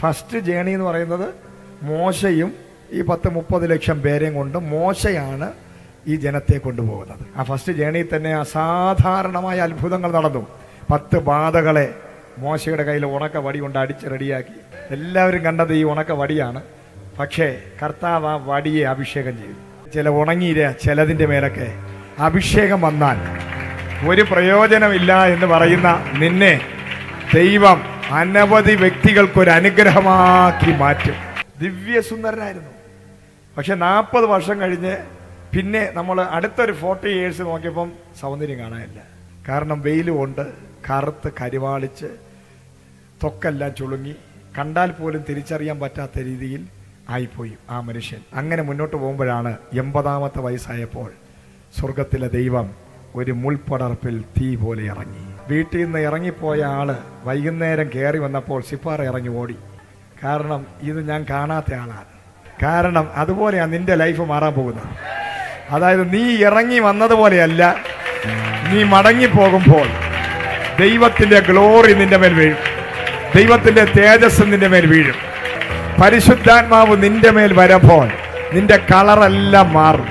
First journey എന്ന് പറയുന്നത് മോശയും ഈ 10-30 ലക്ഷം പേരെയും കൊണ്ട് മോശയാണ് ഈ ജനത്തെ കൊണ്ടുപോകുന്നത്. ആ ഫസ്റ്റ് ജേണിയിൽ തന്നെ അസാധാരണമായ അത്ഭുതങ്ങൾ നടന്നു. 10 ബാധകളെ മോശയുടെ കയ്യിൽ ഉണക്ക വടി കൊണ്ട് അടിച്ച് റെഡിയാക്കി. എല്ലാവരും കണ്ടത് ഈ ഉണക്ക വടിയാണ്. പക്ഷേ കർത്താവ് ആ വടിയെ അഭിഷേകം ചെയ്തു. ചില ഉണങ്ങിയിര ചിലതിൻ്റെ മേലൊക്കെ അഭിഷേകം വന്നാൽ ഒരു പ്രയോജനമില്ല എന്ന് പറയുന്ന നിന്നെ ദൈവം അനവധി വ്യക്തികൾക്കൊരു അനുഗ്രഹമാക്കി മാറ്റും. ദിവ്യസുന്ദരനായിരുന്നു. പക്ഷെ 40 വർഷം കഴിഞ്ഞ് പിന്നെ നമ്മൾ അടുത്തൊരു 40 years നോക്കിയപ്പം സൗന്ദര്യം കാണാനില്ല. കാരണം വെയിൽ കൊണ്ട് കറുത്ത് കരിവാളിച്ച് ത്വക്കെല്ലാം ചുളുങ്ങി കണ്ടാൽ പോലും തിരിച്ചറിയാൻ പറ്റാത്ത രീതിയിൽ ആയിപ്പോയി ആ മനുഷ്യൻ. അങ്ങനെ മുന്നോട്ട് പോകുമ്പോഴാണ് 80ാമത്തെ വയസ്സായപ്പോൾ സ്വർഗത്തിലെ ദൈവം ഒരു മുൾപ്പടർപ്പിൽ തീ പോലെ ഇറങ്ങി. വീട്ടിൽ നിന്ന് ഇറങ്ങിപ്പോയ ആള് വൈകുന്നേരം കയറി വന്നപ്പോൾ സിപ്പാറ ഇറങ്ങി ഓടി. കാരണം ഇത് ഞാൻ കാണാത്ത ആളാണ്. കാരണം അതുപോലെയാണ് നിന്റെ ലൈഫ് മാറാൻ പോകുന്നത്. അതായത് നീ ഇറങ്ങി വന്നതുപോലെയല്ല, നീ മടങ്ങിപ്പോകുമ്പോൾ ദൈവത്തിന്റെ ഗ്ലോറി നിന്റെ മേൽ വീഴും. ദൈവത്തിന്റെ തേജസ് നിന്റെ മേൽ വീഴും. പരിശുദ്ധാത്മാവ് നിന്റെ മേൽ വരുമ്പോൾ നിന്റെ കളറെല്ലാം മാറും.